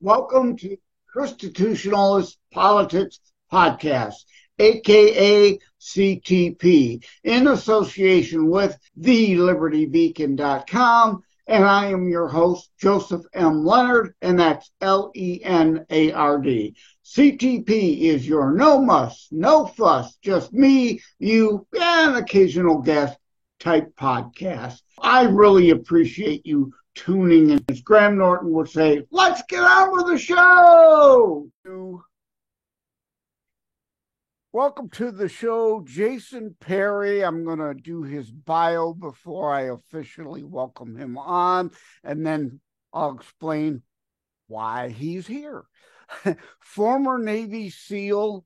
Welcome to Constitutionalist Politics Podcast, aka CTP, in association with thelibertybeacon.com. And I am your host, Joseph M. Leonard, and that's Lenard. CTP is your no muss, no fuss, just me, you, and occasional guest type podcast. I really appreciate you tuning in. As Graham Norton would say, let's get on with the show. Welcome to the show, Jason Perry. I'm going to do his bio before I officially welcome him on, and then I'll explain why he's here. Former Navy SEAL,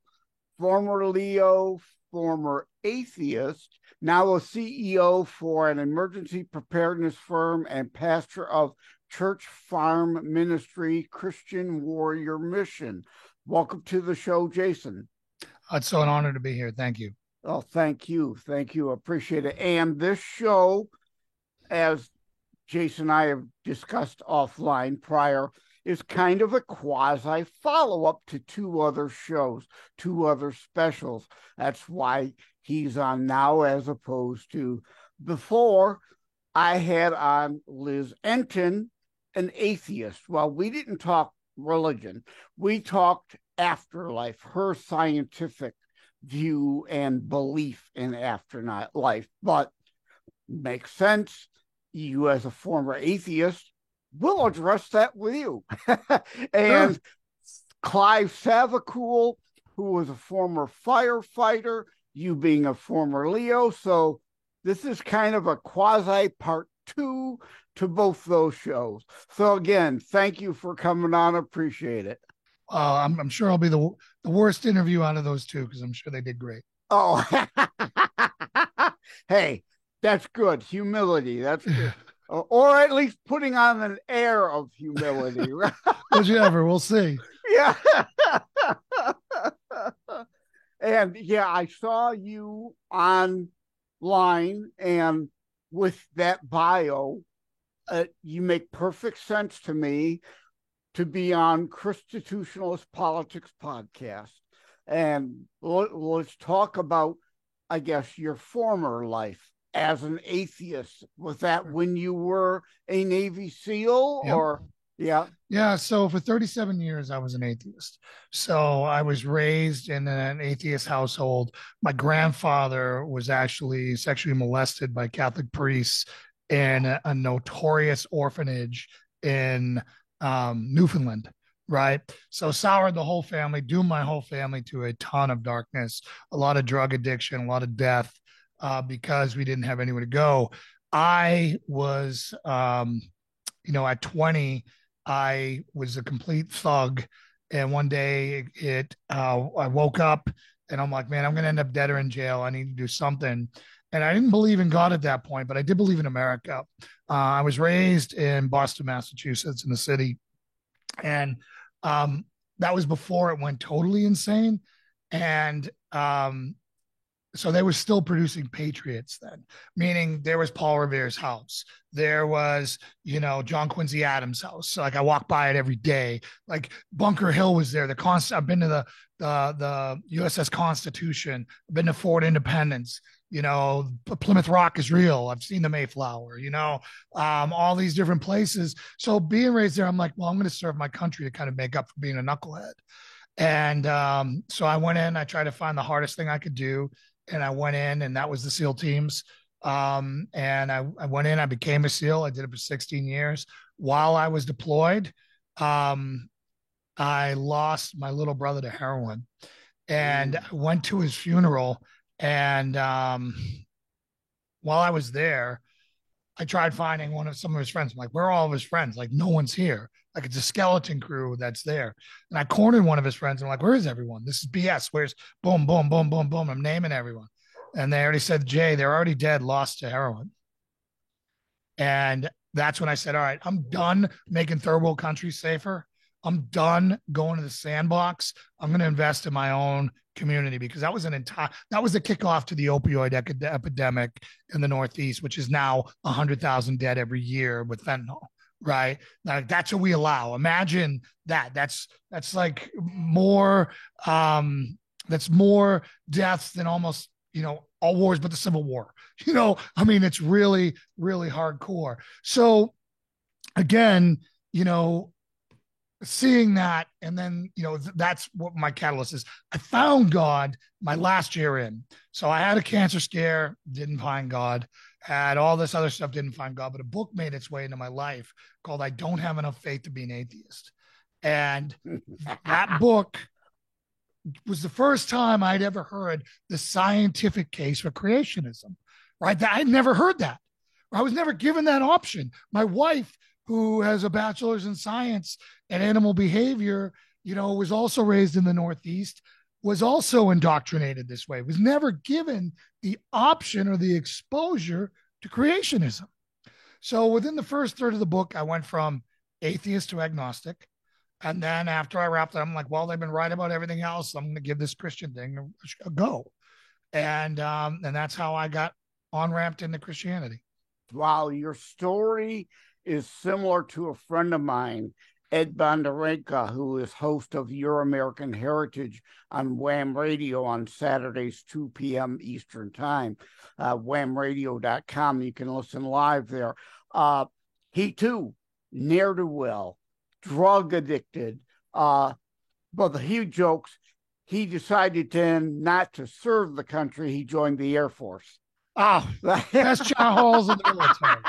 former Leo, former atheist, now a CEO for an emergency preparedness firm and pastor of Church Farm Ministry Christian Warrior Mission. Welcome to the show, Jason. It's so an honor to be here. Thank you. Oh, thank you. Thank you. Appreciate it. And this show, as Jason and I have discussed offline prior, is kind of a quasi follow-up to two other shows, two other specials. That's why he's on now as opposed to before. I had on Liz Enton, an atheist. Well, we didn't talk religion. We talked afterlife, her scientific view and belief in afterlife. But makes sense. You, as a former atheist, we'll address that with you. And sure. Clive Savacool, who was a former firefighter, you being a former Leo. So this is kind of a quasi part two to both those shows. So again, thank you for coming on. Appreciate it. I'm sure I'll be the worst interview out of those two because I'm sure they did great. Oh, hey, that's good. Humility. That's good. Or at least putting on an air of humility. Whichever, we'll see. Yeah. And yeah, I saw you online, and with that bio, you make perfect sense to me to be on Constitutionalist Politics Podcast. And let's talk about, I guess, your former life as an atheist. Was that when you were a Navy SEAL? Yep. Or yeah, so for 37 years I was an atheist. So I was raised in an atheist household. My grandfather was actually sexually molested by Catholic priests in a notorious orphanage in Newfoundland, right? So soured the whole family, doomed my whole family to a ton of darkness, a lot of drug addiction, a lot of death, because we didn't have anywhere to go. I was, at 20, I was a complete thug. And one day I woke up and I'm like, man, I'm going to end up dead or in jail. I need to do something. And I didn't believe in God at that point, but I did believe in America. I was raised in Boston, Massachusetts, in the city. And that was before it went totally insane. And so they were still producing patriots then, meaning there was Paul Revere's house. There was, John Quincy Adams' house. So, like, I walk by it every day. Like, Bunker Hill was there. I've been to the USS Constitution. I've been to Fort Independence. Plymouth Rock is real. I've seen the Mayflower, all these different places. So being raised there, I'm like, well, I'm going to serve my country to kind of make up for being a knucklehead. And so I went in, I tried to find the hardest thing I could do. And I went in, and that was the SEAL teams. And I went in, I became a SEAL. I did it for 16 years. While I was deployed, I lost my little brother to heroin, and I went to his funeral. And while I was there, I tried finding some of his friends. I'm like, where are all of his friends? Like, no one's here. Like, it's a skeleton crew that's there. And I cornered one of his friends. I'm like, where is everyone? This is BS. Where's boom, boom, boom, boom, boom. I'm naming everyone. And they already said, Jay, they're already dead, lost to heroin. And that's when I said, all right, I'm done making third world countries safer. I'm done going to the sandbox. I'm going to invest in my own community, because that was the kickoff to the opioid epidemic in the Northeast, which is now 100,000 dead every year with fentanyl. right? Like that's what we allow. Imagine that. That's like more that's more deaths than almost, all wars but the Civil War. I mean, it's really, really hardcore. So again, you know, seeing that, and then that's what my catalyst is. I found God my last year in. So I had a cancer scare, didn't find God, had all this other stuff, didn't find God, but a book made its way into my life called I Don't Have Enough Faith to Be an Atheist. And that book was the first time I'd ever heard the scientific case for creationism, right? I'd never heard that. I was never given that option. My wife, who has a bachelor's in science and animal behavior, was also raised in the Northeast, was also indoctrinated this way, was never given the option or the exposure to creationism. So within the first third of the book, I went from atheist to agnostic. And then after I wrapped it, I'm like, well, they've been right about everything else. I'm going to give this Christian thing a go. And that's how I got on ramped into Christianity. Wow, your story is similar to a friend of mine, Ed Bondarenka, who is host of Your American Heritage on Wham Radio on Saturdays, 2 p.m. Eastern Time, whamradio.com. You can listen live there. He, too, ne'er-do-well, drug addicted, but he jokes he decided then not to serve the country. He joined the Air Force. Oh, best chow halls in the military.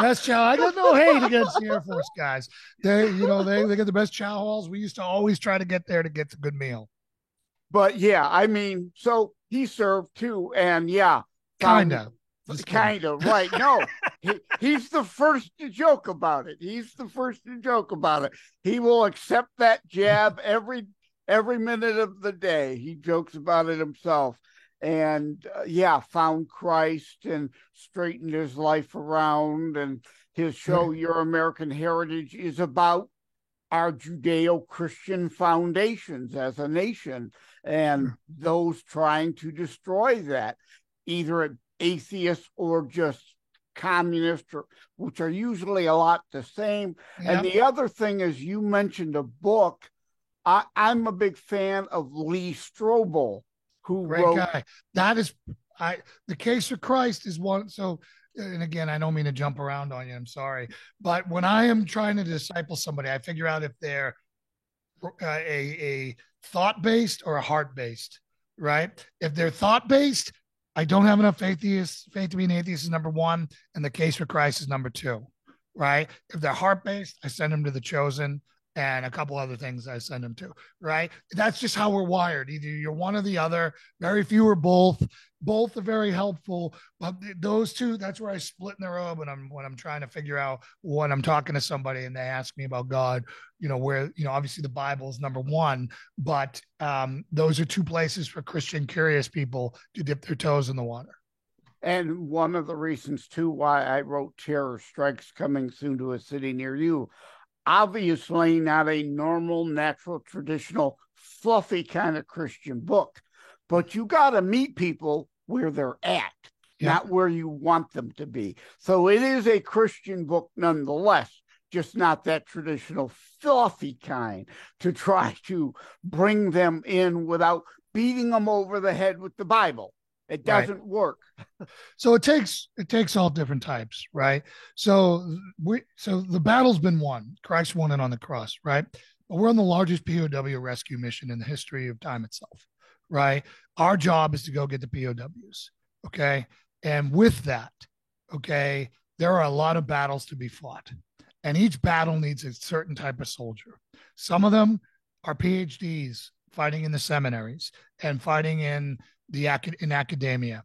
Best chow. I got no hate against the Air Force guys. They get the best chow halls. We used to always try to get there to get the good meal. But yeah, I mean, so he served too, and yeah, kind of, right? No, he's the first to joke about it. He will accept that jab every minute of the day. He jokes about it himself. And found Christ and straightened his life around. And his show, Your American Heritage, is about our Judeo-Christian foundations as a nation and those trying to destroy that, either atheists or just communists, which are usually a lot the same. Yeah. And the other thing is, you mentioned a book. I'm a big fan of Lee Strobel, who great wrote, guy. That is, The Case for Christ is one. So, and again, I don't mean to jump around on you. I'm sorry, but when I am trying to disciple somebody, I figure out if they're a thought based or a heart based. Right? If they're thought based, I Don't Have Enough Faith to Be an Atheist is number one, and The Case for Christ is number two. Right? If they're heart based, I send them to The Chosen and a couple other things I send them to, right? That's just how we're wired. Either you're one or the other. Very few are both. Both are very helpful, but those two, that's where I split in the row when I'm trying to figure out when I'm talking to somebody and they ask me about God, where, obviously the Bible is number one, but those are two places for Christian curious people to dip their toes in the water. And one of the reasons, too, why I wrote Terror Strikes Coming Soon to a City Near You, obviously not a normal, natural, traditional, fluffy kind of Christian book, but you got to meet people where they're at, not where you want them to be. So it is a Christian book nonetheless, just not that traditional, fluffy kind, to try to bring them in without beating them over the head with the Bible. It doesn't work. So it takes all different types, right? So the battle's been won. Christ won it on the cross, right? But we're on the largest POW rescue mission in the history of time itself, right? Our job is to go get the POWs, okay? And with that, okay, there are a lot of battles to be fought. And each battle needs a certain type of soldier. Some of them are PhDs fighting in the seminaries and fighting in academia.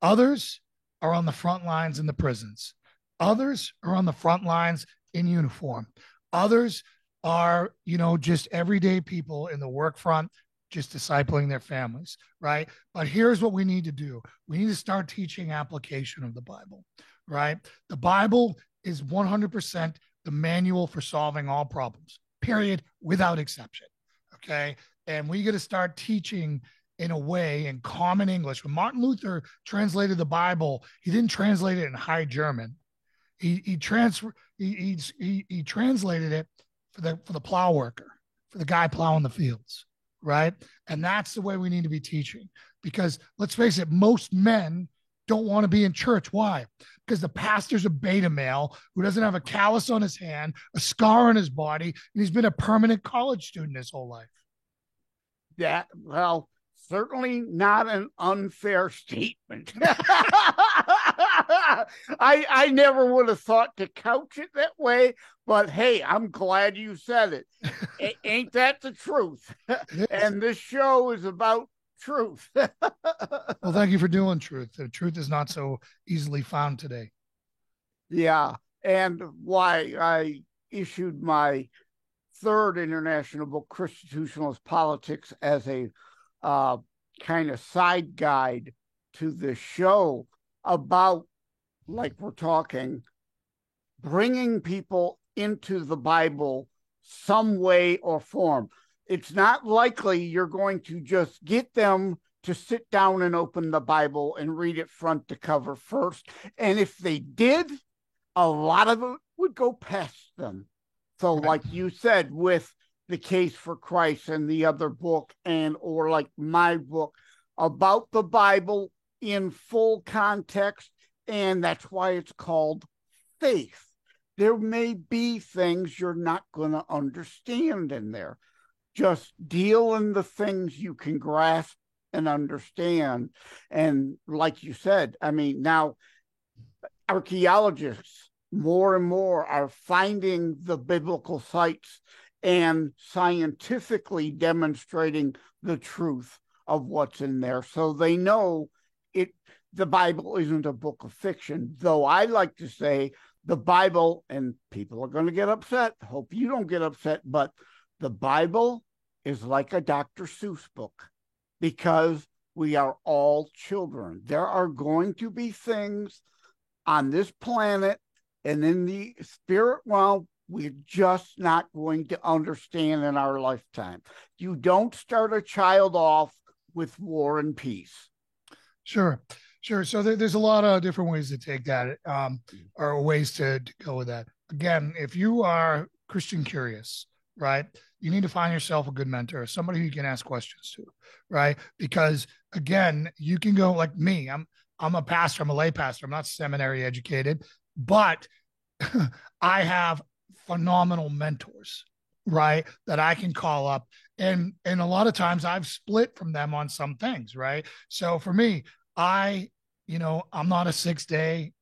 Others are on the front lines in the prisons. Others are on the front lines in uniform. Others are, just everyday people in the work front, just discipling their families, right? But here's what we need to do. We need to start teaching application of the Bible, right? The Bible is 100% the manual for solving all problems, period, without exception, okay? And we got to start teaching in a way in common English. When Martin Luther translated the Bible, he didn't translate it in High German. He translated it for the plow worker, for the guy plowing the fields, right? And that's the way we need to be teaching. Because let's face it, most men don't want to be in church. Why? Because the pastor's a beta male who doesn't have a callus on his hand, a scar on his body, and he's been a permanent college student his whole life. That, well, certainly not an unfair statement. I never would have thought to couch it that way, but hey, I'm glad you said it. Ain't that the truth? And this show is about truth. Well, thank you for doing truth. The truth is not so easily found today. Yeah, and why I issued my third international book, Constitutionalist Politics, as a kind of side guide to the show about, like we're talking, bringing people into the Bible some way or form. It's not likely you're going to just get them to sit down and open the Bible and read it front to cover first. And if they did, a lot of it would go past them. So, like you said, with The Case for Christ and the other book, and or like my book about the Bible in full context, and that's why it's called faith. There may be things you're not going to understand in there. Just deal in the things you can grasp and understand. And like you said, I mean, now archaeologists more and more are finding the biblical sites and scientifically demonstrating the truth of what's in there. So they know the Bible isn't a book of fiction, though I like to say the Bible, and people are going to get upset, hope you don't get upset, but the Bible is like a Dr. Seuss book because we are all children. There are going to be things on this planet and in the spirit realm we're just not going to understand in our lifetime. You don't start a child off with War and Peace. Sure. So there's a lot of different ways to take that, or ways to go with that. Again, if you are Christian curious, right, you need to find yourself a good mentor, somebody who you can ask questions to, right? Because again, you can go like me. I'm a pastor. I'm a lay pastor. I'm not seminary educated, but I have phenomenal mentors, right, that I can call up. And a lot of times I've split from them on some things, right? So for me, I'm not a 6-day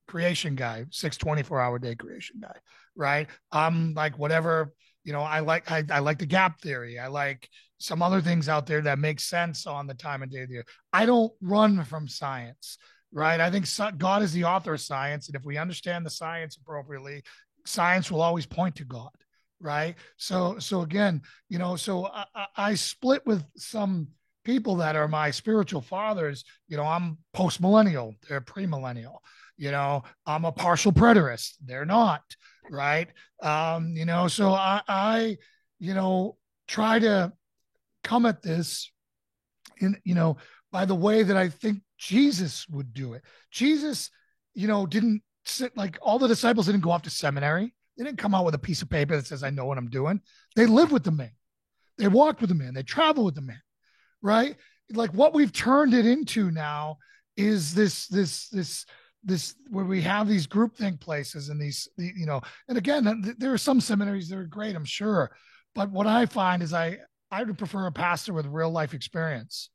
creation guy, 24-hour day creation guy, right? I'm like whatever, I like the gap theory. I like some other things out there that make sense on the time and day of the year. I don't run from science, right? I think God is the author of science. And if we understand the science appropriately, science will always point to God, right? So again, so I split with some people that are my spiritual fathers. I'm post-millennial, they're pre-millennial. I'm a partial preterist, they're not, right? So I try to come at this by the way that I think Jesus would do it. Jesus, didn't sit like all the disciples didn't go off to seminary. They didn't come out with a piece of paper that says, I know what I'm doing. They lived with the man. They walked with the man. They traveled with the man, right? Like what we've turned it into now is this where we have these groupthink places and these, and again, there are some seminaries that are great, I'm sure. But what I find is I would prefer a pastor with real life experience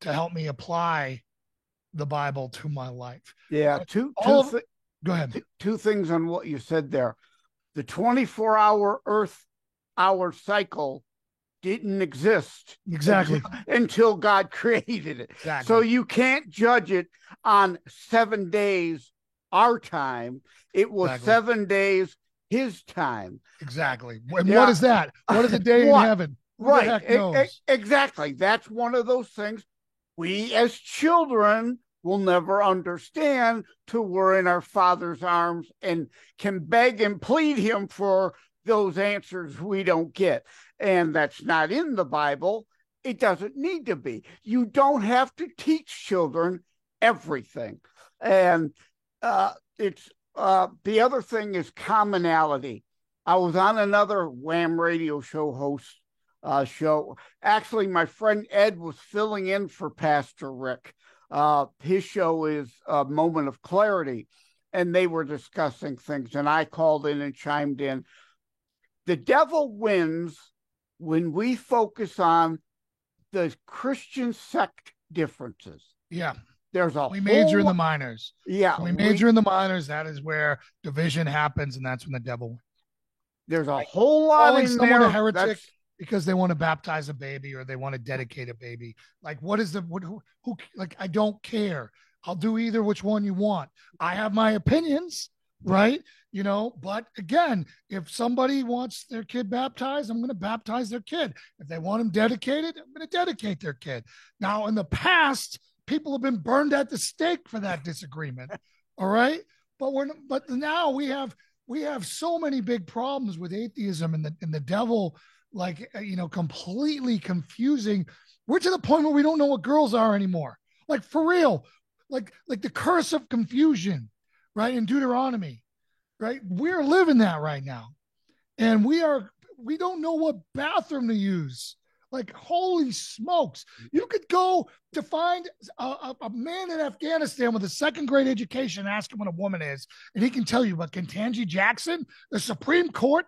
to help me apply the Bible to my life. Yeah. Go ahead. Two things on what you said there. The 24-hour Earth hour cycle didn't exist until God created it. Exactly. So you can't judge it on 7 days our time. It was 7 days his time. Exactly. And what is that? What is a day in heaven? Right. Exactly. That's one of those things we as children will never understand till we're in our Father's arms and can beg and plead him for those answers we don't get. And that's not in the Bible. It doesn't need to be. You don't have to teach children everything. And it's The other thing is commonality. I was on another Wham radio show host show. Actually, my friend Ed was filling in for Pastor Rick. His show is a Moment of Clarity, and they were discussing things, and I called in and chimed in. The devil wins when we focus on the Christian sect differences. Yeah. We major in the minors. Yeah. We major in the minors. That is where division happens, and that's when the devil wins. There's a whole lot in someone there. A heretic because they want to baptize a baby or they want to dedicate a baby. Like, what is who like, I don't care. I'll do either which one you want. I have my opinions, right? But again, if somebody wants their kid baptized, I'm going to baptize their kid. If they want them dedicated, I'm going to dedicate their kid. Now, in the past, people have been burned at the stake for that disagreement. All right. But now we have so many big problems with atheism and the devil, like, completely confusing. We're to the point where we don't know what girls are anymore. Like, for real, like the curse of confusion, right? In Deuteronomy, right? We're living that right now. And we don't know what bathroom to use. Like, holy smokes. You could go to find a man in Afghanistan with a second grade education and ask him what a woman is. And he can tell you. But Ketanji Jackson, the Supreme Court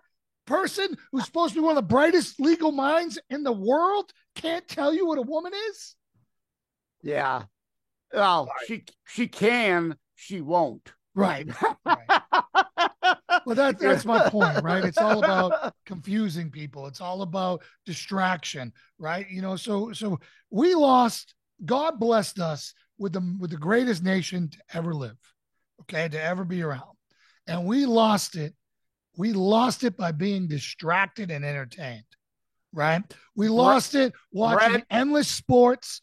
person who's supposed to be one of the brightest legal minds in the world, can't tell you what a woman is? Yeah. Well, she can, she won't. Right. Well, that's my point, right? It's all about confusing people. It's all about distraction, right? So we lost. God blessed us with the greatest nation to ever live, okay, to ever be around, and we lost it. We lost it by being distracted and entertained, right? We lost it watching endless sports,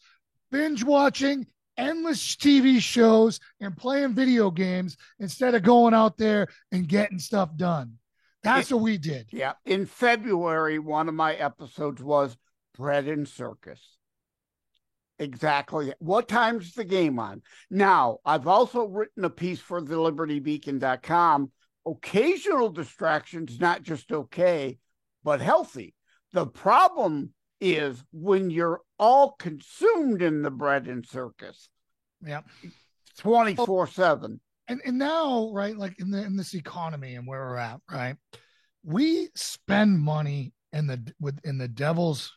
binge watching endless TV shows, and playing video games instead of going out there and getting stuff done. That's what we did. Yeah. In February, one of my episodes was Bread and Circus. Exactly. What time's the game on? Now, I've also written a piece for the LibertyBeacon.com. Occasional distractions, not just okay, but healthy. The problem is when you're all consumed in the bread and circus. Yeah. 24/7. And now, right, like in this economy and where we're at, right? We spend money in the devil's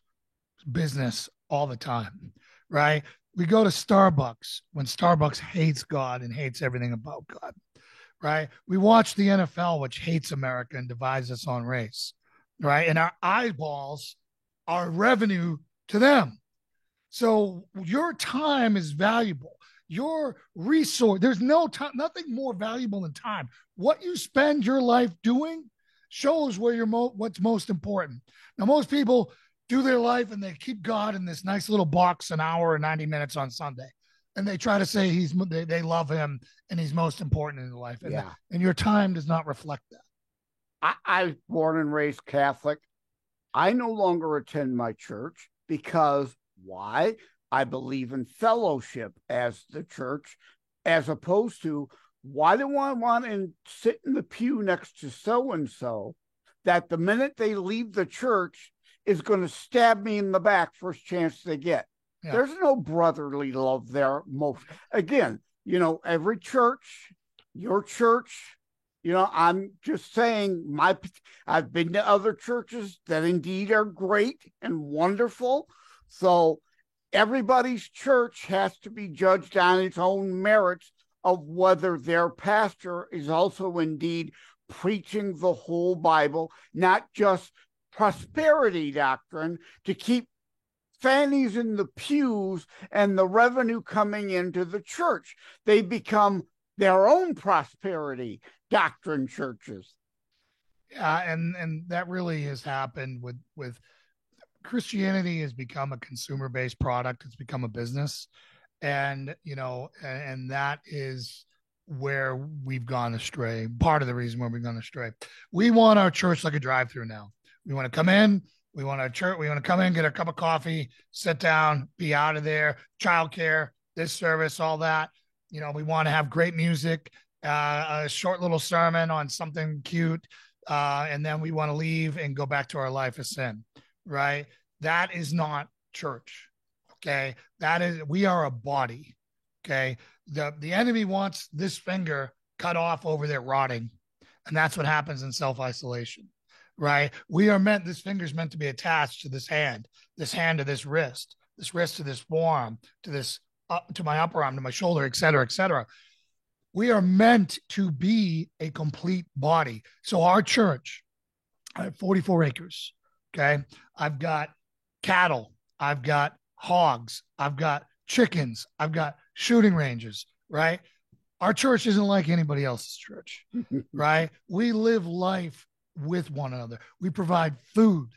business all the time, right? We go to Starbucks when Starbucks hates God and hates everything about God, right? We watch the NFL, which hates America and divides us on race, right? And our eyeballs are revenue to them. So your time is valuable. Your resource, there's no time, nothing more valuable than time. What you spend your life doing shows where what's most important. Now, most people do their life and they keep God in this nice little box, an hour or 90 minutes on Sunday. And they try to say they love him and he's most important in their life. And, and your time does not reflect that. I was born and raised Catholic. I no longer attend my church because why? I believe in fellowship as the church, as opposed to why do I want to sit in the pew next to so-and-so that the minute they leave the church is going to stab me in the back first chance they get. Yeah. There's no brotherly love there. Again, every church, your church, I'm just saying I've been to other churches that indeed are great and wonderful. So everybody's church has to be judged on its own merits of whether their pastor is also indeed preaching the whole Bible, not just prosperity doctrine to keep fannies in the pews and the revenue coming into the church. They become their own prosperity doctrine churches. Yeah, and that really has happened with Christianity has become a consumer-based product. It's become a business. And, and that is where we've gone astray. Part of the reason where we've gone astray. We want our church like a drive-through now. We want to come in. We want our church. We want to come in, get a cup of coffee, sit down, be out of there. Childcare, this service, all that. We want to have great music. a short little sermon on something cute, and then we want to leave and go back to our life of sin, right? That is not church. Okay. That is, we are a body. Okay. The enemy wants this finger cut off over there rotting. And that's what happens in self isolation, right? We are meant, this finger is meant to be attached to this hand to this wrist to this forearm, to this, to my upper arm, to my shoulder, et cetera, et cetera. We are meant to be a complete body. So our church, I have 44 acres. Okay. I've got cattle. I've got hogs. I've got chickens. I've got shooting ranges, right? Our church isn't like anybody else's church, right? We live life with one another. We provide food.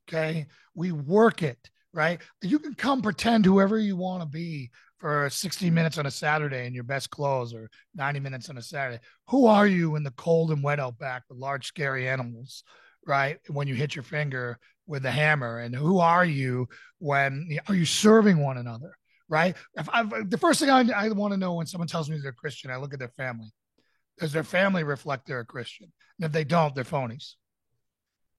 Okay. We work it, right? You can come pretend whoever you want to be for 60 minutes on a Saturday in your best clothes, or 90 minutes on a Saturday. Who are you in the cold and wet outback with large, scary animals, right? When you hit your finger with a hammer, and who are you when are you serving one another, right? The first thing I want to know when someone tells me they're Christian, I look at their family. Does their family reflect they're a Christian? And if they don't, they're phonies.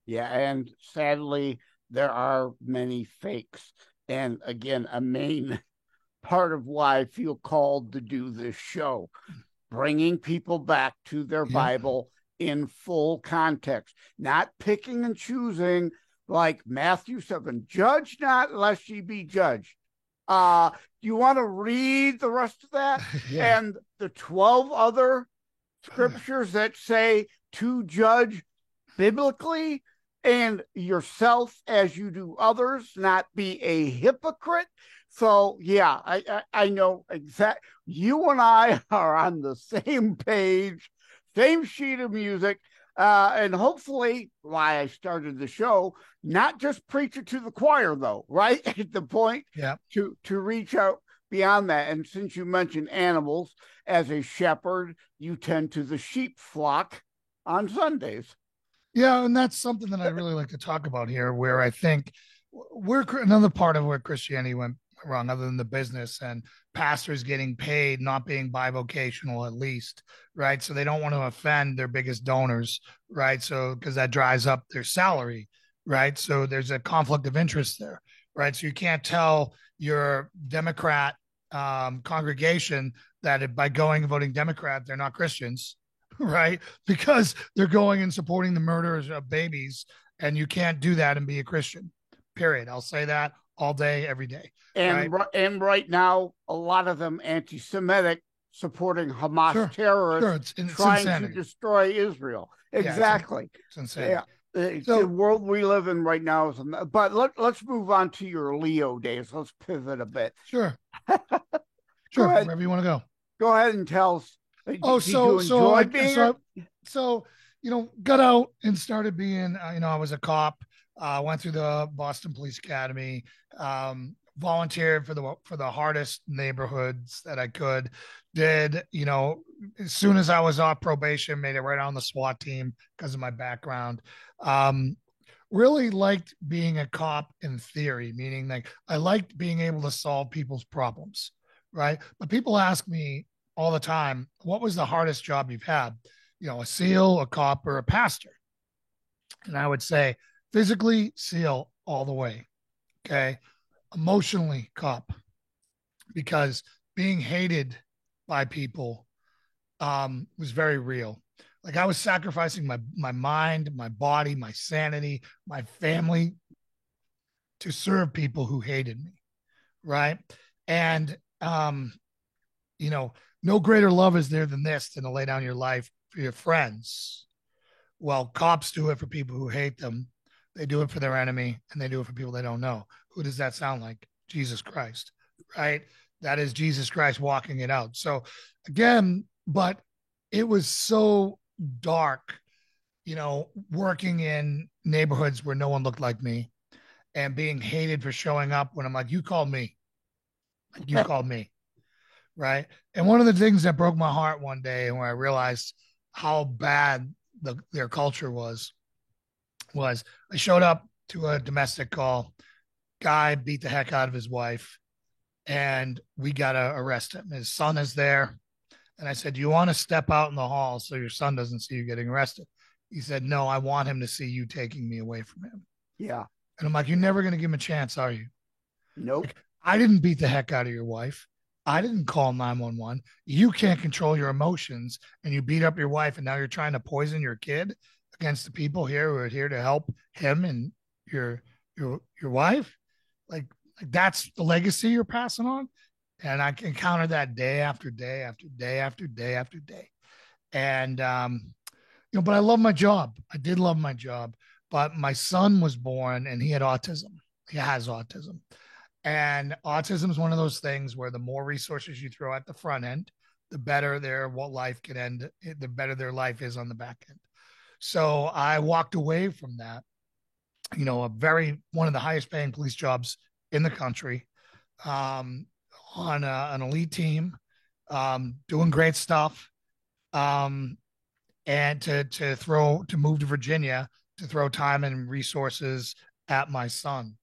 Yeah, and sadly, there are many fakes. And again, a main part of why I feel called to do this show, bringing people back to their Bible in full context, not picking and choosing like Matthew 7, judge not lest ye be judged. Do you want to read the rest of that? And the 12 other scriptures that say to judge biblically and yourself as you do others, not be a hypocrite. So yeah, I know exactly. You and I are on the same page, same sheet of music, and hopefully, why I started the show, not just preach it to the choir, though, right? At the point, to reach out beyond that. And since you mentioned animals, as a shepherd, you tend to the sheep flock on Sundays. Yeah, and that's something that I really like to talk about here, where I think we're another part of where Christianity went wrong, other than the business and pastors getting paid, not being bivocational at least, right? So they don't want to offend their biggest donors, right? So because that dries up their salary, right? So there's a conflict of interest there, right? So you can't tell your Democrat congregation that by going and voting Democrat, they're not Christians, right? Because they're going and supporting the murders of babies, and you can't do that and be a Christian. Period. I'll say that all day, every day. And right now, a lot of them anti-Semitic, supporting Hamas terrorists trying to destroy Israel. Exactly. It's insane. Yeah. The world we live in right now is, but let's move on to your Leo days. Let's pivot a bit. Sure. Sure. Wherever you want to go. Go ahead and tell us. So got out and started being, I was a cop. Went through the Boston Police Academy. Volunteered for the hardest neighborhoods that I could. Did, as soon as I was off probation, made it right on the SWAT team because of my background. Really liked being a cop in theory, meaning like I liked being able to solve people's problems, right? But people ask me all the time, what was the hardest job you've had? A SEAL, a cop, or a pastor? And I would say physically SEAL all the way. Okay. Emotionally cop, because being hated by people was very real. Like I was sacrificing my mind, my body, my sanity, my family to serve people who hated me. Right. And, no greater love is there than this, than to lay down your life for your friends. Well, cops do it for people who hate them. They do it for their enemy, and they do it for people they don't know. Who does that sound like? Jesus Christ, right? That is Jesus Christ walking it out. So again, but it was so dark, working in neighborhoods where no one looked like me and being hated for showing up when I'm like, you called me. You called me. Right. And one of the things that broke my heart one day, and where I realized how bad their culture was I showed up to a domestic call. Guy beat the heck out of his wife, and we got to arrest him. His son is there. And I said, do you want to step out in the hall so your son doesn't see you getting arrested? He said, no, I want him to see you taking me away from him. Yeah. And I'm like, you're never going to give him a chance, are you? Nope. Like, I didn't beat the heck out of your wife. I didn't call 911. You can't control your emotions and you beat up your wife and now you're trying to poison your kid against the people here who are here to help him and your your wife. Like that's the legacy you're passing on. And I encountered that day after day after day after day after day. And but I love my job. I did love my job. But my son was born and he had autism. He has autism. And autism is one of those things where the more resources you throw at the front end, the better their what life can end, the better their life is on the back end. So I walked away from that, a very one of the highest paying police jobs in the country, um, on an elite team, doing great stuff, um, and to move to Virginia to throw time and resources at my son.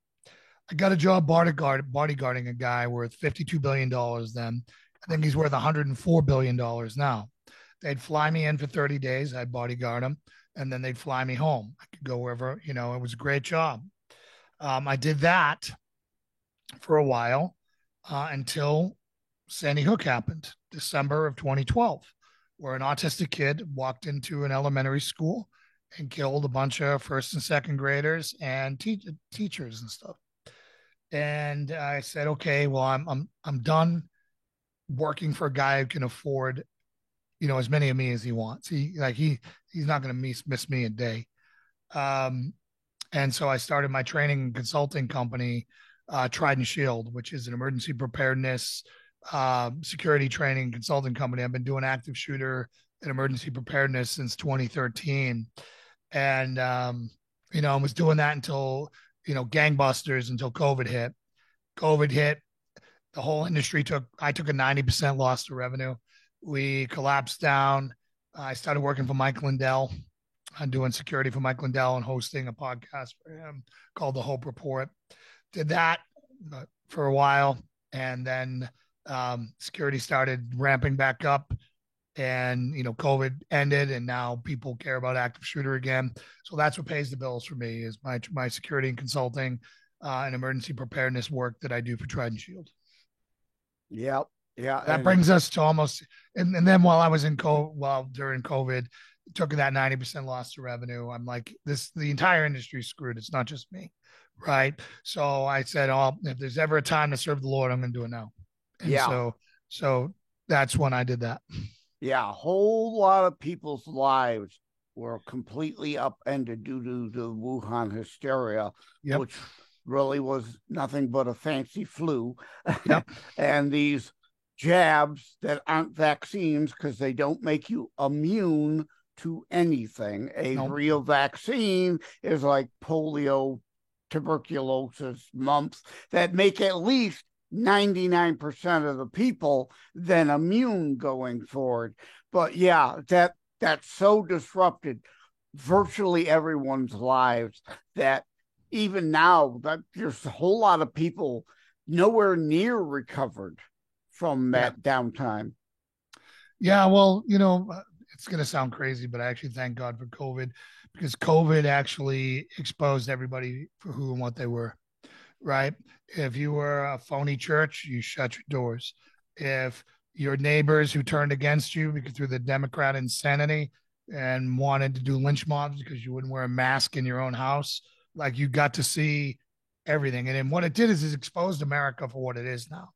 I got a job bodyguarding a guy worth $52 billion then. I think he's worth $104 billion now. They'd fly me in for 30 days. I'd bodyguard him, and then they'd fly me home. I could go wherever, it was a great job. I did that for a while until Sandy Hook happened, December of 2012, where an autistic kid walked into an elementary school and killed a bunch of first and second graders and teachers and stuff. And I said, okay, well, I'm done working for a guy who can afford, as many of me as he wants. He's not going to miss me a day. And so I started my training and consulting company, Trident Shield, which is an emergency preparedness, security training consulting company. I've been doing active shooter and emergency preparedness since 2013. And, I was doing that until, gangbusters until COVID hit. COVID hit, the whole industry I took a 90% loss to revenue. We collapsed down. I started working for Mike Lindell. I'm doing security for Mike Lindell and hosting a podcast for him called The Hope Report. Did that for a while. And then security started ramping back up and, COVID ended and now people care about active shooter again. So that's what pays the bills for me is my security and consulting and emergency preparedness work that I do for Trident Shield. Yep. Yeah. That brings us to almost, and then while I was during COVID, took that 90% loss to revenue. I'm like, the entire industry is screwed. It's not just me. Right. So I said, oh, if there's ever a time to serve the Lord, I'm going to do it now. And yeah. So that's when I did that. Yeah. A whole lot of people's lives were completely upended due to the Wuhan hysteria, yep. which really was nothing but a fancy flu. Yep. And these jabs that aren't vaccines because they don't make you immune to anything. A Nope. real vaccine is like polio, tuberculosis, mumps that make at least 99% of the people then immune going forward. But yeah, that so disrupted virtually everyone's lives that even now that there's a whole lot of people nowhere near recovered from that downtime. Yeah, well, it's going to sound crazy, but I actually thank God for COVID because COVID actually exposed everybody for who and what they were, right? If you were a phony church, you shut your doors. If your neighbors who turned against you because through the Democrat insanity and wanted to do lynch mobs because you wouldn't wear a mask in your own house, like you got to see everything. And then what it did is it exposed America for what it is now.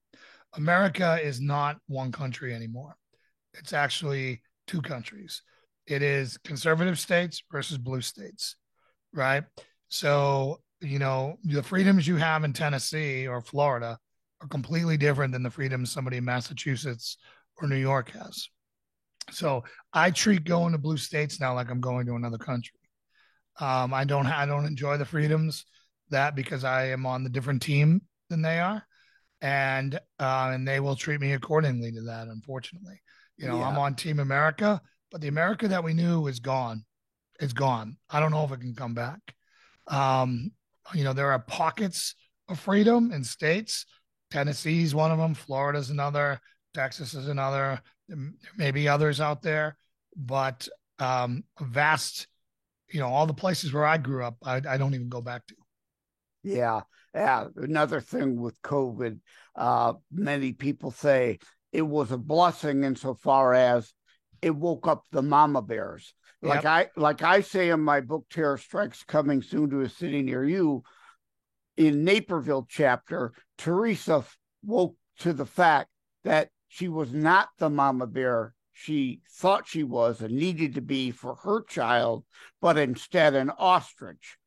America is not one country anymore. It's actually two countries. It is conservative states versus blue states, right? So, the freedoms you have in Tennessee or Florida are completely different than the freedoms somebody in Massachusetts or New York has. So I treat going to blue states now like I'm going to another country. I don't enjoy the freedoms because I am on the different team than they are, and they will treat me accordingly to that. Unfortunately, I'm on Team America, but the America that we knew is gone. It's gone. I don't know if it can come back. There are pockets of freedom in states. Tennessee is one of them. Florida is another. Texas is another. There may be others out there, but vast, all the places where I grew up, I don't even go back to. Yeah, yeah. Another thing with COVID, many people say it was a blessing insofar as it woke up the mama bears. Yep. Like I say in my book, Terror Strikes Coming Soon to a City Near You, in Naperville chapter, Teresa woke to the fact that she was not the mama bear she thought she was and needed to be for her child, but instead an ostrich,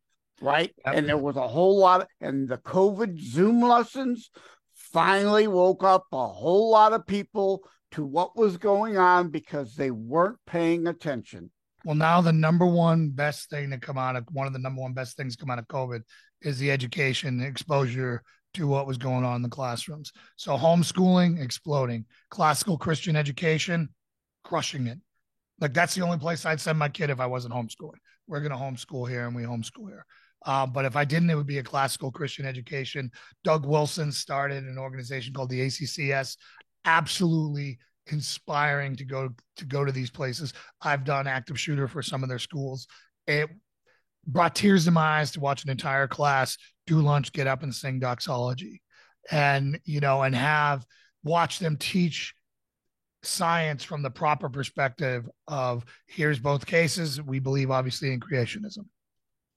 right? Yep. And there was a whole lot and the COVID Zoom lessons finally woke up a whole lot of people to what was going on because they weren't paying attention. Well, now the number one best thing to come out of one of the number one best things to come out of COVID is the education exposure to what was going on in the classrooms. So homeschooling exploding, classical Christian education crushing it. Like that's the only place I'd send my kid if I wasn't homeschooling. We're going to homeschool here and we homeschool here. But if I didn't, it would be a classical Christian education. Doug Wilson started an organization called the ACCS. Absolutely inspiring to go to these places. I've done active shooter for some of their schools. It brought tears to my eyes to watch an entire class do lunch, get up and sing doxology, and have watch them teach science from the proper perspective of here's both cases. We believe obviously in creationism.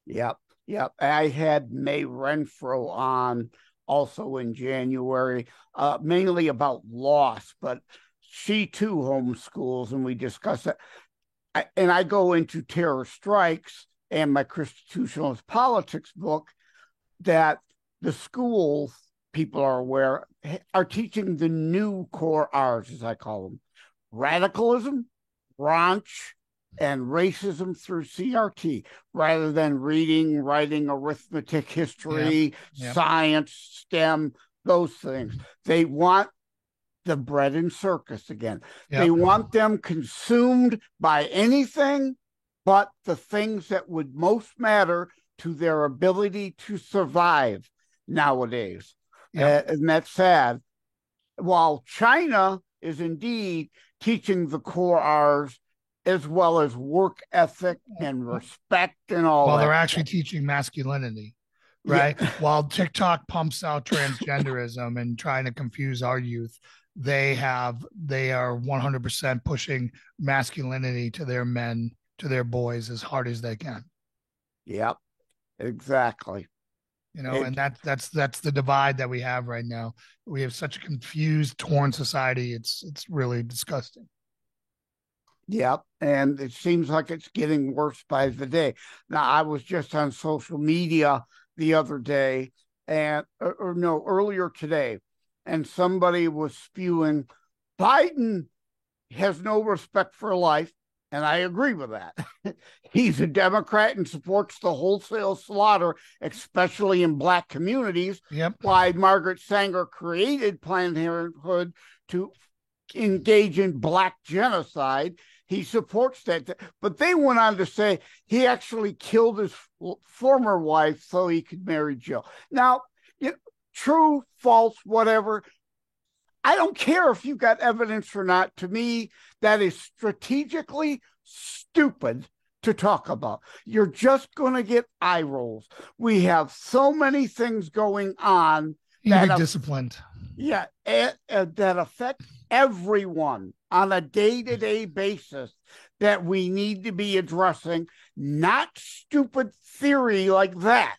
Yep. Yep. I had May Renfro on also in January, mainly about loss, but she too homeschools, and we discuss it. And I go into Terror Strikes and my Constitutionalist Politics book that the schools, people are aware, are teaching the new core R's, as I call them: radicalism, raunch, and racism through CRT, rather than reading, writing, arithmetic, history, science, STEM, those things. They want the bread and circus again. They want them consumed by anything but the things that would most matter to their ability to survive nowadays. And that's sad. While China is indeed teaching the core R's as well as work ethic and respect and all that. Well, they're actually teaching masculinity, right? Yeah. While TikTok pumps out transgenderism and trying to confuse our youth, they are 100% pushing masculinity to their men, to their boys as hard as they can. Yep, exactly. And that's the divide that we have right now. We have such a confused, torn society. It's really disgusting. Yep, and it seems like it's getting worse by the day. Now, I was just on social media the other day, earlier today, and somebody was spewing, Biden has no respect for life, and I agree with that. He's a Democrat and supports the wholesale slaughter, especially in Black communities. Yep. Why Margaret Sanger created Planned Parenthood to engage in Black genocide. He supports that. But they went on to say he actually killed his former wife so he could marry Jill. Now, true, false, whatever. I don't care if you got evidence or not. To me, that is strategically stupid to talk about. You're just going to get eye rolls. We have so many things going on. That disciplined. Yeah, that affect everyone on a day-to-day basis that we need to be addressing, not stupid theory like that.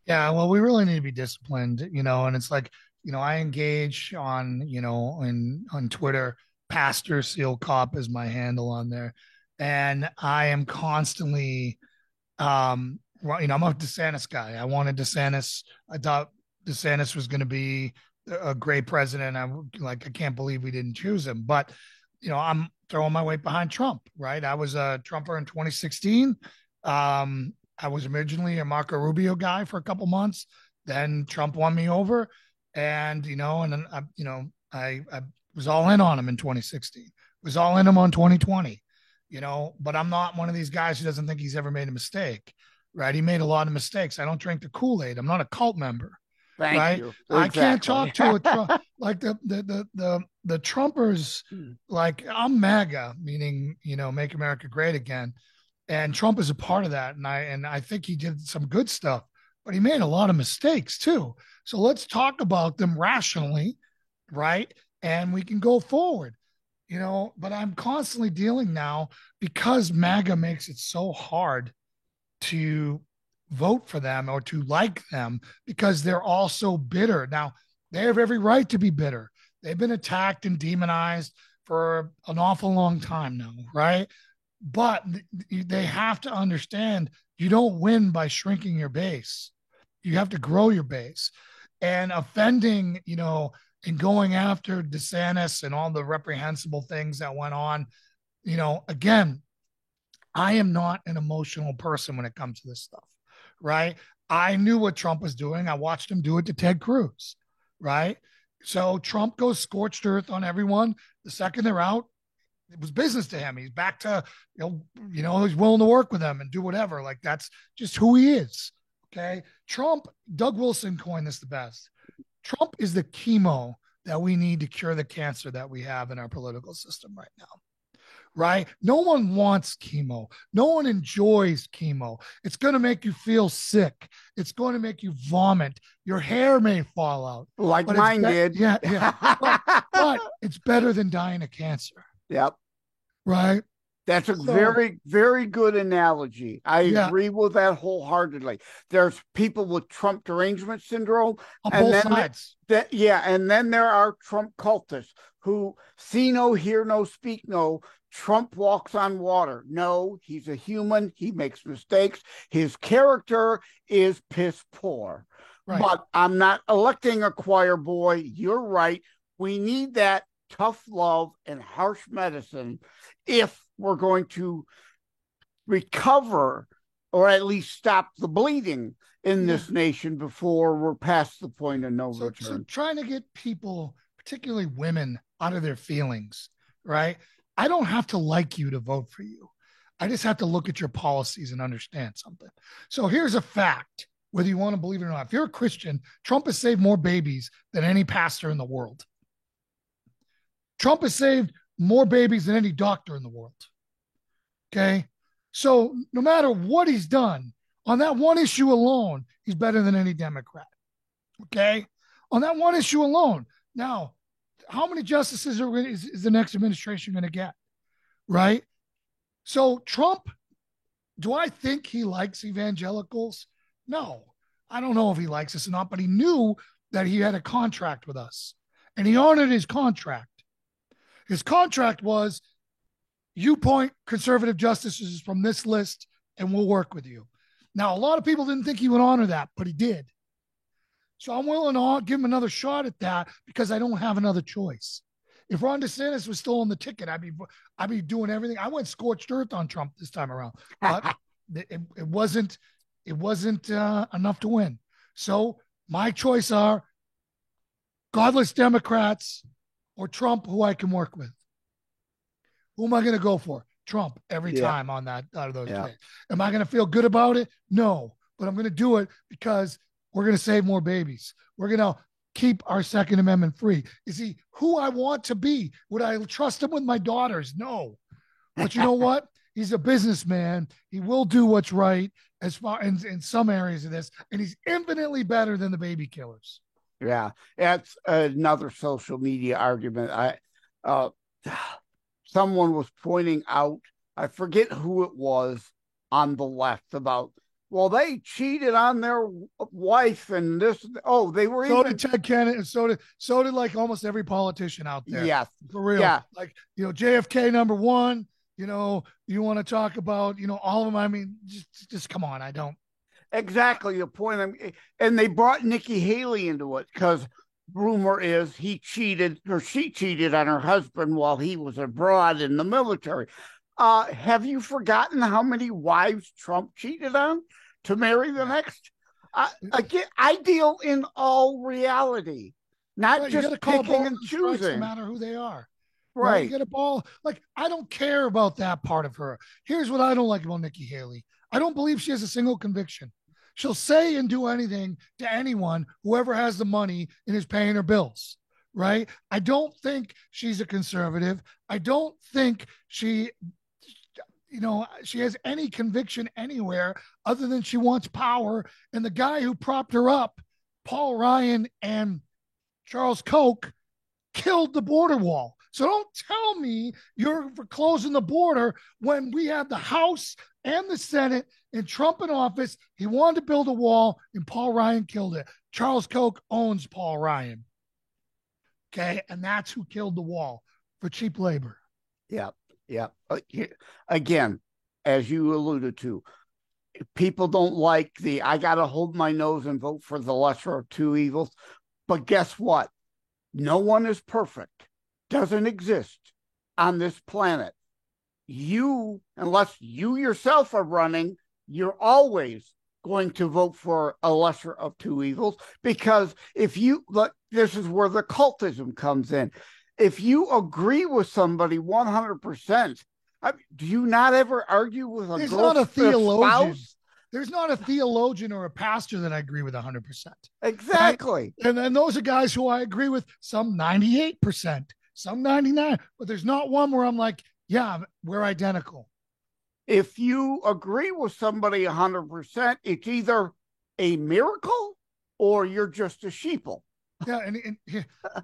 Yeah, well, we really need to be disciplined, and it's like, I engage on, on Twitter. Pastor Seal Cop is my handle on there. And I am constantly, I'm a DeSantis guy. I wanted DeSantis. I thought DeSantis was going to be a great president. I can't believe we didn't choose him. But, I'm throwing my weight behind Trump, right? I was a Trumper in 2016. I was originally a Marco Rubio guy for a couple months. Then Trump won me over. And, I was all in on him in 2016, was all in him on 2020, but I'm not one of these guys who doesn't think he's ever made a mistake, right? He made a lot of mistakes. I don't drink the Kool-Aid. I'm not a cult member. Thank you. Exactly. I can't talk to a Trump. like the Trumpers, like I'm MAGA, meaning make America great again, and Trump is a part of that, and I think he did some good stuff, but he made a lot of mistakes too. So let's talk about them rationally, right? And we can go forward, But I'm constantly dealing now because MAGA makes it so hard to vote for them or to like them because they're all so bitter. Now, they have every right to be bitter. They've been attacked and demonized for an awful long time now, right? But they have to understand you don't win by shrinking your base. You have to grow your base. And offending, and going after DeSantis and all the reprehensible things that went on, again, I am not an emotional person when it comes to this stuff, right? I knew what Trump was doing. I watched him do it to Ted Cruz, right? So Trump goes scorched earth on everyone. The second they're out, it was business to him. He's back to, he's willing to work with them and do whatever. Like that's just who he is. Okay. Trump, Doug Wilson coined this the best. Trump is the chemo that we need to cure the cancer that we have in our political system right now. Right? No one wants chemo. No one enjoys chemo. It's going to make you feel sick. It's going to make you vomit. Your hair may fall out. Like mine did. Yeah. But it's better than dying of cancer. Yep. Right? That's a very, very good analogy. I agree with that wholeheartedly. There's people with Trump derangement syndrome. On both sides. And then there are Trump cultists who see no, hear no, speak no. Trump walks on water. No, he's a human. He makes mistakes. His character is piss poor. Right. But I'm not electing a choir boy. You're right. We need that tough love and harsh medicine if we're going to recover or at least stop the bleeding in this nation before we're past the point of no return. So trying to get people, particularly women, out of their feelings, right? I don't have to like you to vote for you. I just have to look at your policies and understand something. So here's a fact, whether you want to believe it or not. If you're a Christian, Trump has saved more babies than any pastor in the world. Trump has saved more babies than any doctor in the world. Okay. So no matter what he's done on that one issue alone, he's better than any Democrat. Okay. On that one issue alone. Now, how many justices is the next administration going to get? Right. So Trump, do I think he likes evangelicals? No, I don't know if he likes us or not, but he knew that he had a contract with us and he honored his contract. His contract was, you point conservative justices from this list and we'll work with you. Now, a lot of people didn't think he would honor that, but he did. So I'm willing to give him another shot at that because I don't have another choice. If Ron DeSantis was still on the ticket, I'd be doing everything. I went scorched earth on Trump this time around, but it wasn't enough to win. So my choice are godless Democrats or Trump, who I can work with. Who am I going to go for? Trump every time on that out of those days. Am I going to feel good about it? No, but I'm going to do it because we're going to save more babies. We're going to keep our Second Amendment free. Is he who I want to be? Would I trust him with my daughters? No. But you know what? He's a businessman. He will do what's right as far in some areas of this, and he's infinitely better than the baby killers. Yeah, that's another social media argument. Someone was pointing out, I forget who it was on the left, about, well, they cheated on their wife and this. Oh, they were. So did Ted Kennedy. So did like almost every politician out there. Yes, for real. Yeah, like JFK #1. You want to talk about all of them. I mean, just come on. I don't. Exactly the point. And they brought Nikki Haley into it because rumor is he cheated or she cheated on her husband while he was abroad in the military. Have you forgotten how many wives Trump cheated on to marry the next? Again, I deal in all reality, not just picking and choosing. No matter who they are. Right. You get a ball. Like, I don't care about that part of her. Here's what I don't like about Nikki Haley. I don't believe she has a single conviction. She'll say and do anything to anyone, whoever has the money and is paying her bills. right? I don't think she's a conservative. I don't think she has any conviction anywhere other than she wants power. And the guy who propped her up, Paul Ryan and Charles Koch, killed the border wall. So don't tell me you're for closing the border when we have the House and the Senate and Trump in office. He wanted to build a wall and Paul Ryan killed it. Charles Koch owns Paul Ryan. Okay. And that's who killed the wall for cheap labor. Yeah. Yeah. Again, as you alluded to, people don't like I got to hold my nose and vote for the lesser of two evils. But guess what? No one is perfect, doesn't exist on this planet. Unless you yourself are running, you're always going to vote for a lesser of two evils, because this is where the cultism comes in. If you agree with somebody 100%, do you not ever argue with a There's not a theologian. Spouse? There's not a theologian or a pastor that I agree with 100%. Exactly. Right? And those are guys who I agree with, some 98%, some 99%, but there's not one where I'm like, yeah, we're identical. If you agree with somebody 100%, it's either a miracle or you're just a sheeple. Yeah, and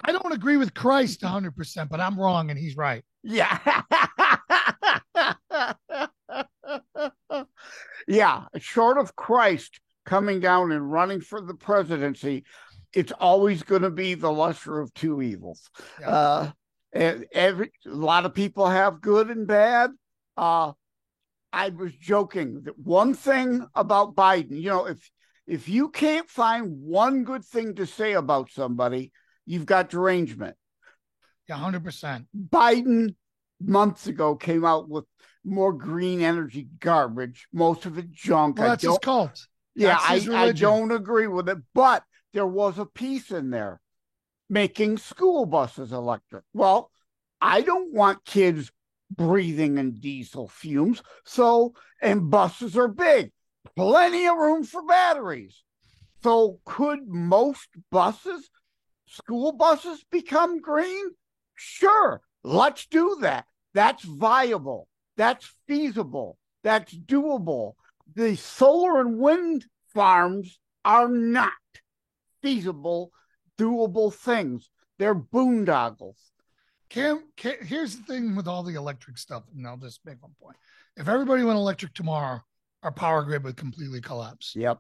I don't agree with Christ 100%, but I'm wrong and he's right. Yeah. Yeah, short of Christ coming down and running for the presidency, it's always going to be the lesser of two evils. Yeah. A lot of people have good and bad. I was joking that one thing about Biden, if you can't find one good thing to say about somebody, you've got derangement. Yeah, 100%. Biden months ago came out with more green energy garbage, most of it junk. Well, that's his cult. Yeah, I don't agree with it, but there was a piece in there making school buses electric. Well, I don't want kids breathing in diesel fumes, and buses are big, plenty of room for batteries. So could most school buses become green? Sure, let's do that. That's viable. That's feasible. That's doable. The solar and wind farms are not feasible, doable things. They're boondoggles. Here's the thing with all the electric stuff, and I'll just make one point. If everybody went electric tomorrow, our power grid would completely collapse. Yep.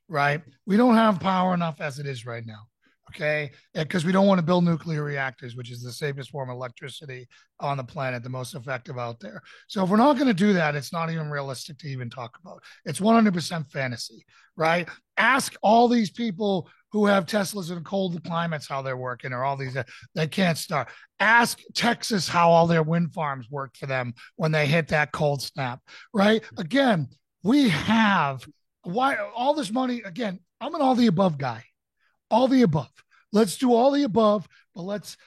Right? We don't have power enough as it is right now. Okay, because we don't want to build nuclear reactors, which is the safest form of electricity on the planet, the most effective out there. So if we're not going to do that, it's not even realistic to even talk about. It's 100% fantasy, right? Ask all these people who have Teslas in cold climates how they're working, or all these they can't start. Ask Texas how all their wind farms work for them when they hit that cold snap, right? Again, we have all this money. Again, I'm an all the above guy. All the above. Let's do all the above, but let's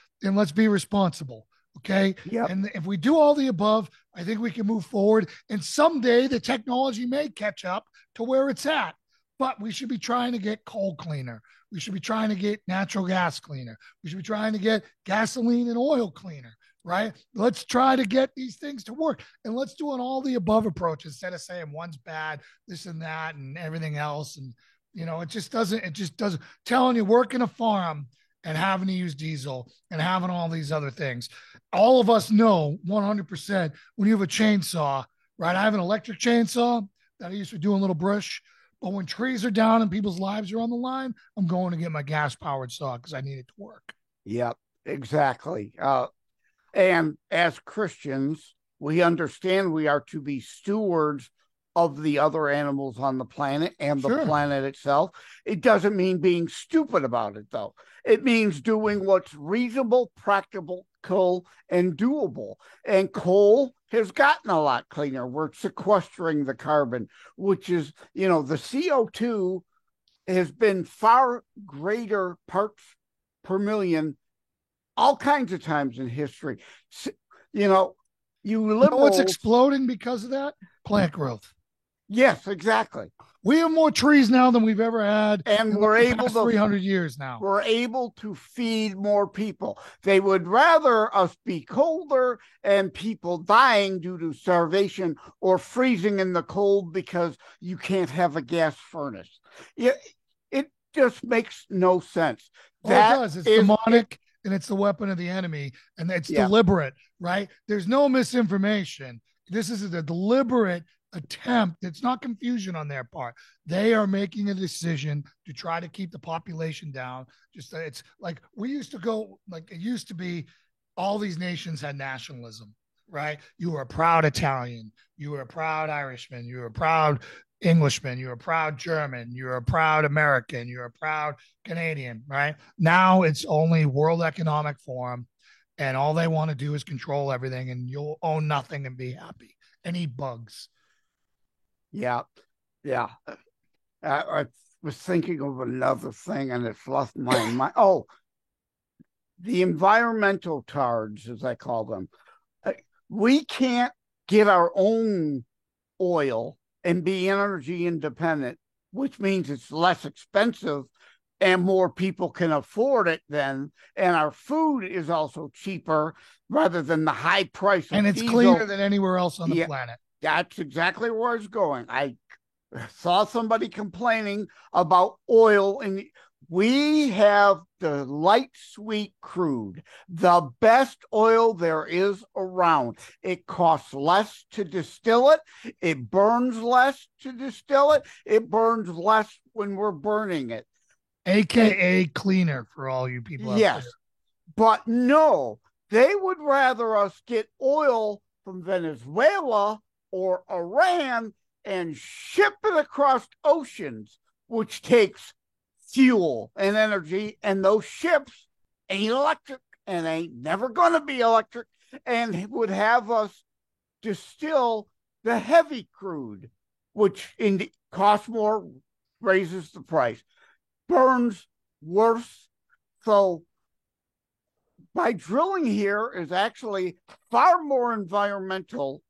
be responsible. Okay. Yep. And if we do all the above, I think we can move forward. And someday the technology may catch up to where it's at. But we should be trying to get coal cleaner. We should be trying to get natural gas cleaner. We should be trying to get gasoline and oil cleaner. Right? Let's try to get these things to work, and let's do an all the above approach instead of saying one's bad, this and that, and everything else. And it just doesn't telling you working a farm and having to use diesel and having all these other things. All of us know 100% when you have a chainsaw, right? I have an electric chainsaw that I use for doing little brush, but when trees are down and people's lives are on the line, I'm going to get my gas powered saw because I need it to work. Yep, exactly. And as Christians, we understand we are to be stewards of the other animals on the planet and the planet itself. It doesn't mean being stupid about it, though. It means doing what's reasonable, practical, and doable. And coal has gotten a lot cleaner. We're sequestering the carbon, which is, the CO2 has been far greater parts per million all kinds of times in history. You liberals... what's exploding because of that? Plant growth. Yes, exactly. We have more trees now than we've ever had And in we're like the able past to 300 years now. we're able to feed more people. They would rather us be colder and people dying due to starvation or freezing in the cold because you can't have a gas furnace. It just makes no sense. Oh, it That does. It's is it. demonic and it's the weapon of the enemy, and it's Yeah. deliberate, right? There's no misinformation. This is a deliberate attempt. It's not confusion on their part. They are making a decision to try to keep the population down. Just it's like we used to go, like it used to be all these nations had nationalism, right? You were a proud Italian, you were a proud Irishman, you were a proud Englishman, you're a proud German, you're a proud American, you're a proud Canadian, right? Now it's only World Economic Forum, and all they want to do is control everything, and you'll own nothing and be happy and eat bugs. Yeah. Yeah. I was thinking of another thing and it's left my mind. Oh, the environmental tards, as I call them. We can't get our own oil and be energy independent, which means it's less expensive and more people can afford it then. And our food is also cheaper rather than the high price of and it's diesel. cleaner than anywhere else on the Yeah, planet. that's exactly where I was going. I saw somebody complaining about oil, and we have the light sweet crude, the best oil there is around. It costs less to distill it. It burns less to distill it. It burns less when we're burning it. AKA cleaner for all you people out Yes, there. but no, they would rather us get oil from Venezuela or Iran and ship it across oceans, which takes fuel and energy, and those ships ain't electric and ain't never going to be electric, and would have us distill the heavy crude, which costs more, raises the price, burns worse. So by drilling here is actually far more environmental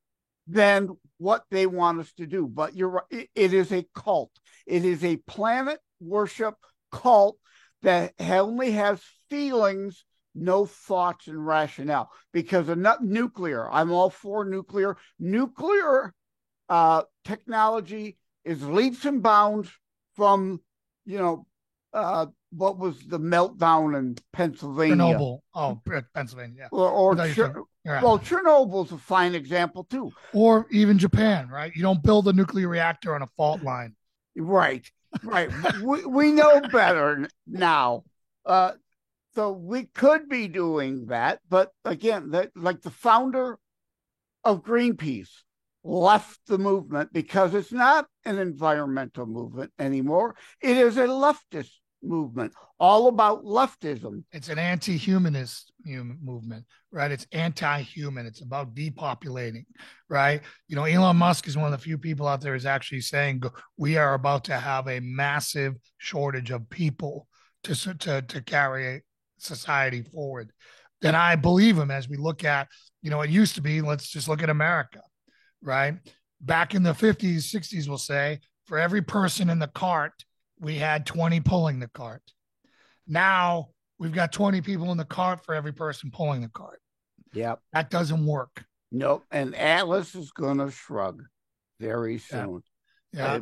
than what they want us to do. But you're right, it is a cult. It is a planet worship cult that only has feelings, no thoughts and rationale. Because of nuclear, I'm all for nuclear. Nuclear technology is leaps and bounds from, what was the meltdown in Pennsylvania? Chernobyl. Oh, Pennsylvania. Or Yeah. well, Chernobyl's a fine example too. Or even Japan, right? You don't build a nuclear reactor on a fault line. Right. we know better now. So we could be doing that, but again, like the founder of Greenpeace left the movement because it's not an environmental movement anymore. It is a leftist movement, all about leftism. It's an anti-humanist movement, right? It's anti-human. It's about depopulating, right? You know, Elon Musk is one of the few people out there who's actually saying we are about to have a massive shortage of people to carry society forward. And I believe him as we look at, it used to be, let's just look at America, right? Back in the 50s, 60s, we'll say, for every person in the cart, we had 20 pulling the cart. Now we've got 20 people in the cart for every person pulling the cart. Yep. That doesn't work. Nope. And Atlas is going to shrug very soon. Yeah.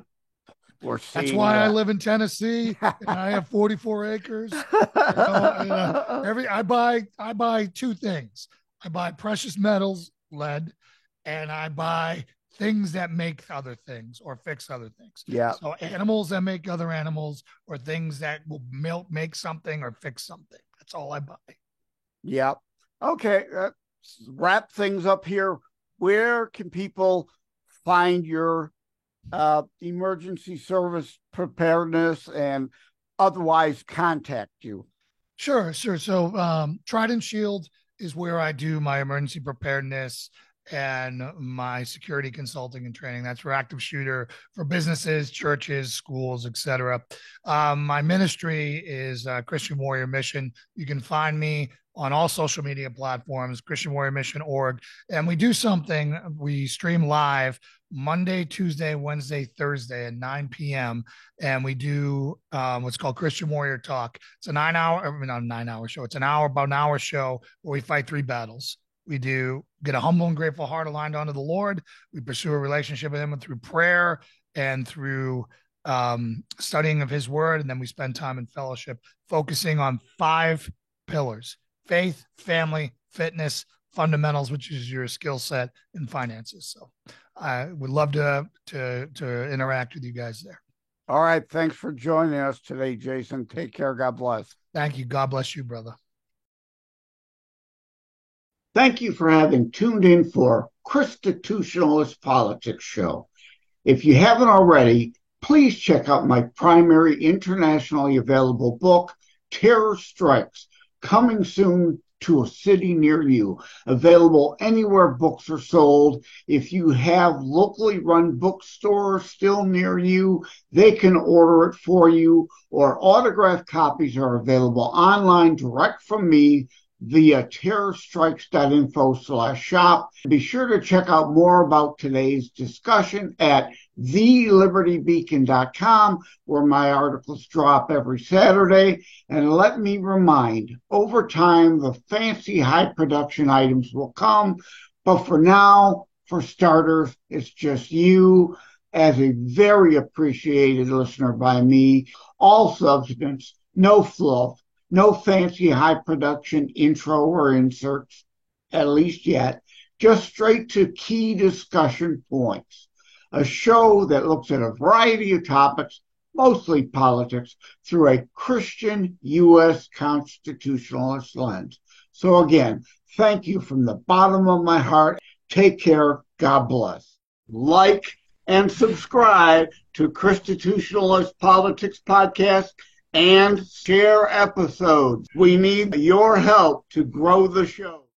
That's why I live in Tennessee and I have 44 acres. I buy two things. I buy precious metals, lead, and I buy things that make other things or fix other things. Yeah. So animals that make other animals or things that will make something or fix something. That's all I buy. Yeah. Okay. Wrap things up here. Where can people find your emergency service preparedness and otherwise contact you? Sure. So Trident Shield is where I do my emergency preparedness and my security consulting and training. That's for active shooter for businesses, churches, schools, etc. My ministry is Christian Warrior Mission. You can find me on all social media platforms, ChristianWarriorMission.org. And we do something, we stream live Monday, Tuesday, Wednesday, Thursday at 9 p.m. And we do what's called Christian Warrior Talk. It's a 9-hour, I mean, not a 9-hour show. It's about an hour show where we fight 3 battles. We do get a humble and grateful heart aligned onto the Lord. We pursue a relationship with him through prayer and through studying of his word. And then we spend time in fellowship focusing on 5 pillars: faith, family, fitness, fundamentals, which is your skill set, and finances. So I would love to interact with you guys there. All right. Thanks for joining us today, Jason. Take care. God bless. Thank you. God bless you, brother. Thank you for having tuned in for Christitutionalist Politics Show. If you haven't already, please check out my primary internationally available book, Terror Strikes, coming soon to a city near you. Available anywhere books are sold. If you have locally run bookstores still near you, they can order it for you, or autographed copies are available online direct from me via terrorstrikes.info/shop. Be sure to check out more about today's discussion at thelibertybeacon.com, where my articles drop every Saturday. And let me remind, over time, the fancy high production items will come. But for now, for starters, it's just you as a very appreciated listener by me. All substance, no fluff, no fancy high production intro or inserts, at least yet, just straight to key discussion points. A show that looks at a variety of topics, mostly politics, through a Christian U.S. constitutionalist lens. So again, thank you from the bottom of my heart. Take care. God bless. Like and subscribe to Christitutionalist Politics Podcast and share episodes. We need your help to grow the show.